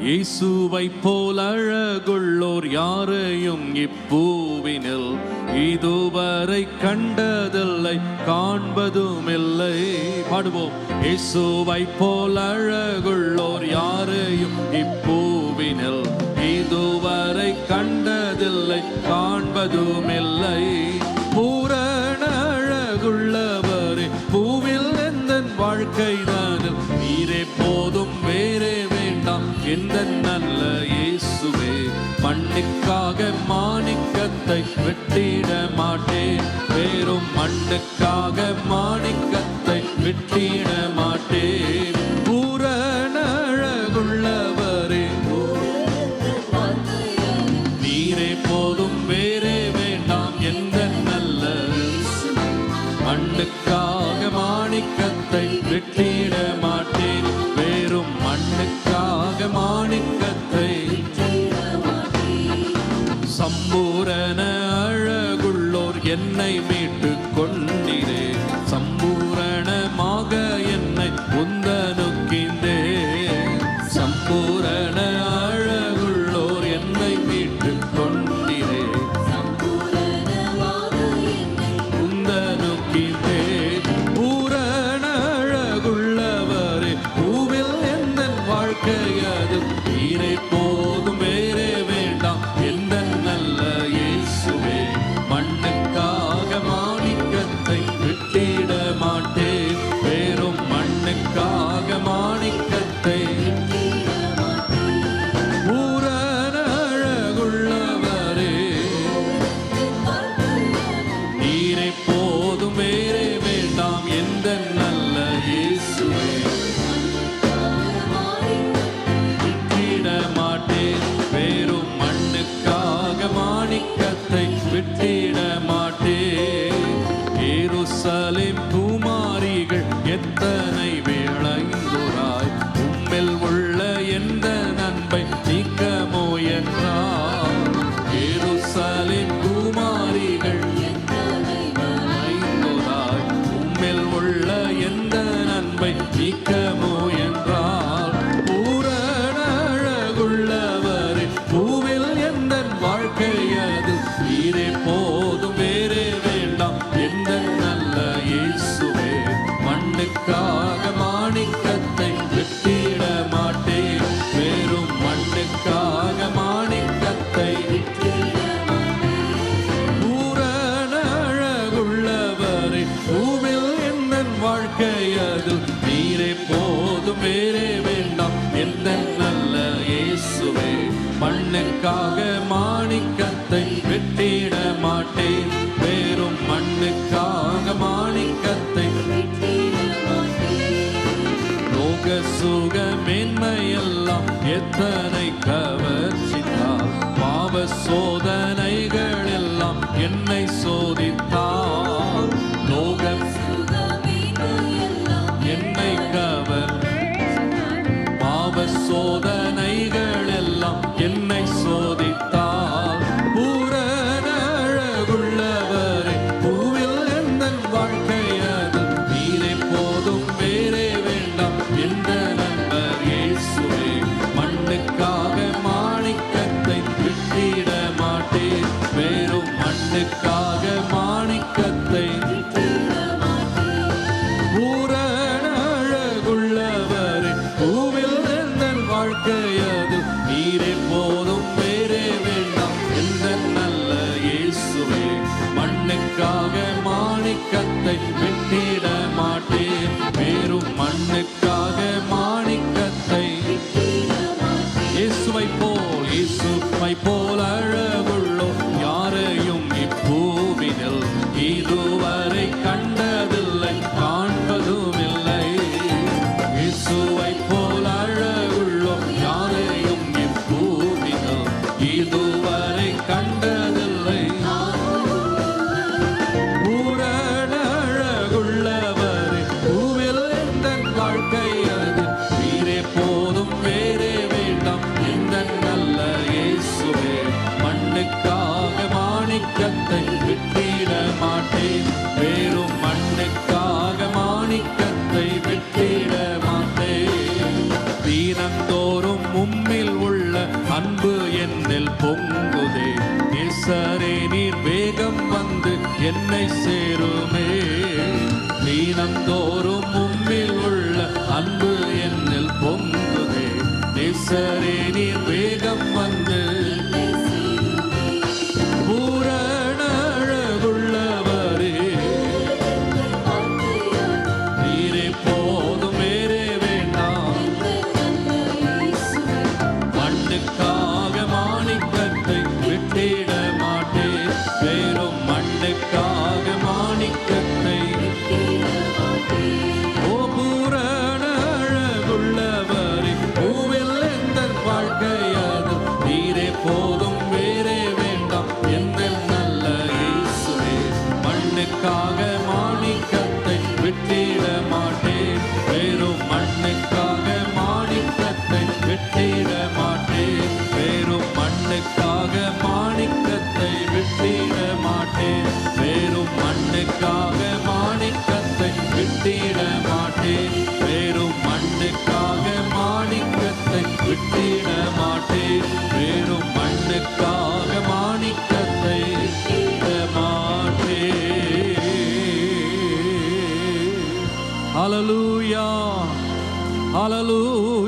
இயேசுவை போல் அழகுள்ளோர் யாரையும் இப்பூவினில் இதுவரை கண்டதில்லை, காண்பதும் இல்லை. பாடுவோம். இயேசுவை போல் அழகுள்ளோர் யாரையும் இப்பூவினில் இதுவரை கண்டதில்லை, காண்பதும் இல்லை. பூரண அழகுள்ளவரே, பூவில் எந்த வாழ்க்கைதானில் நீரே போதும், வேறே வேண்டாம் எந்த நல்ல இயேசுவே. மண்ணுக்காக மாணிக்கத்தை வெட்டிட மாட்டேன், வேறும் மண்ணுக்காக மாணிக்கத்தை வெட்டிட மாட்டேன். பூரண அழகுள்ளவரே, நீரே போதும், வேறே வேண்டாம் எந்த நல்ல. மண்ணுக்காக மாணிக்கத்தை வெட்டிட மாட்டேன், வேறும் மண்ணுக்காக மாணிக்கத்தை. சம்பூரண அழகுள்ளோர் என்னை மீட்டு கொண்டீரே, சம்பூரணமாக என்னை உந்தனுக்கின்றே. சம்பூரண அழகுள்ளோர் என்னை மீட்டு கொண்டீரே, உந்தனுக்கின்றே. பூரண அழகுள்ளவரே, பூவில் எந்த வாழ்க்கையது நீரே போதும், வேறே வேண்டாம் எந்த நல்ல இயேசுவே. மண்ணுக்காக மாணிக்கத்தை வெட்டிட மாட்டேன், வேறும் மண்ணுக்காக மாணிக்கத்தை. பூரண அழகுள்ளவரே, நீரே போதும், வேறே வேண்டாம் எந்த நல்ல இயேசுவே. விட்டிட மாட்டேன், வேறும் மண்ணுக்காக மாணிக்கத்தை விட்டிட மாட்டேன். எருசலேம் குமாரிகள் எத்தனை விளைந்தோராய், உம்மில் உள்ள எந்த நன்மை நீக்கமோ என்றார். எருசலேம் குமாரிகள் விளைந்தோராய், உம்மில் உள்ள எந்த நன்மை நீக்கமோ என்றார். பூரண அழகுள்ளவரே, பூவில் எந்த வாழ்க்கையது நீரே போதும், வேறே வேண்டாம் எந்த நல்ல இயேசுவே. மண்ணுக்காக மாணிக்கத்தை வெட்டிட மாட்டேன், வேறும் மண்ணுக்காக மாணிக்கத்தை. பூரண அழகுள்ளவரே, பூவில் எந்த வாழ்க்கையது நீரே போதும், வேறே வேண்டாம் எந்த நல்ல இயேசுவே. மண்ணுக்காக மாணிக்கத்தை வெட்டிட மாட்டேன், வேறும் மண்ணுக்காக மாணிக்கத்தை. லோக சுக மேன்மையெல்லாம் எத்தனை கவர்ச்சித்தால், பாவ சோதனைகள் எல்லாம் என்னை சோதித்தால். லோக என்னை கவர், பாவ சோதனைகள் எல்லாம் என்னை சோதித்தால். பூரண அழகுள்ளவரே, பூவில் எந்த வாழ்க்கையது நீரே போதும், வேறே வேண்டாம் எந்த நண்பர் இயேசுவே. மண்ணுக்காக மாணிக்கத்தை விட்டிட மாட்டேன், வேறும் மண்ணுக்காக மாணிக்கத்தை. பூரண அழகுள்ளவரே, பூவில் எந்த வாழ்க்கையது நீரே போதும், வேறே வேண்டாம் எந்த நல்ல இயேசுவே. மண்ணுக்காக மாணிக்கத்தை வெட்டிட மாட்டேன், வேறும் மண்ணுக்காக மாணிக்கத்தை. இயேசுவை போல், இயேசுவை போல் அழகுள்ளோ யாரையும் இப்பூவினில் இதுவரை கண்டதில்லை, காண்பதும் இல்லை. இயேசுவை போல் அழகுள்ளோ யாரையும் இப்பூவினில் இதுவரை கண்டதில்லை. பூரண அழகுள்ளவரே, பூவில் எந்த வாழ்க்கையது நீரே போதும், வேறே வேண்டாம் எந்த நல்ல இயேசுவே. மண்ணுக்காக மாணிக்கத்தை விட்டிட மாட்டேன், வேறும் மண்ணுக்காக மாணிக்கத்தை விட்டிட மாட்டேன். தீனந்தோறும் உம்மில் பொங்குதே. நேசரே நீர் வேகம் வந்து என்னை சேருமே. தீனந்தோறும் உம்மில் உள்ள அன்பு என்னில் பொங்குதே. நேசரே நீர் வேகம் வந்து பூரண அழகுள்ளவரே நீரே போதும் வேறே வேண்டாம். மண்ணுக்காக மாணிக்கத்தை விட்டிட மாட்டேன். வேறும் மண்ணுக்காக மாணிக்கத்தை ஓ பூரண அழகுள்ளவரே பூவில் எந்தன் வாழ்க்கையாது நீரே போதும் வேறே வேண்டாம். என்னில் நல்ல இயேசுவே மண்ணுக்காக மாணிக்கத்தை விட்டிட மாட்டேன். வேறும் மண்ணுக்காக மாணிக்கத்தை விட்டிட மாட்டேன். வேறும் மண்ணுக்காக மாணிக்கத்தை விட்டிட மாட்டேன். வேறும் மண்ணுக்காக மாணிக்கத்தை விட்டிட மாட்டேன். வேறும் மண்ணுக்காக மாணிக்கத்தை விட்டிட மாட்டேன். வேறும் மண்ணுக்காக மாணிக்கத்தை விட்டிட மாட்டேன். ஹல்லேலூயா, ஹல்லேலூயா.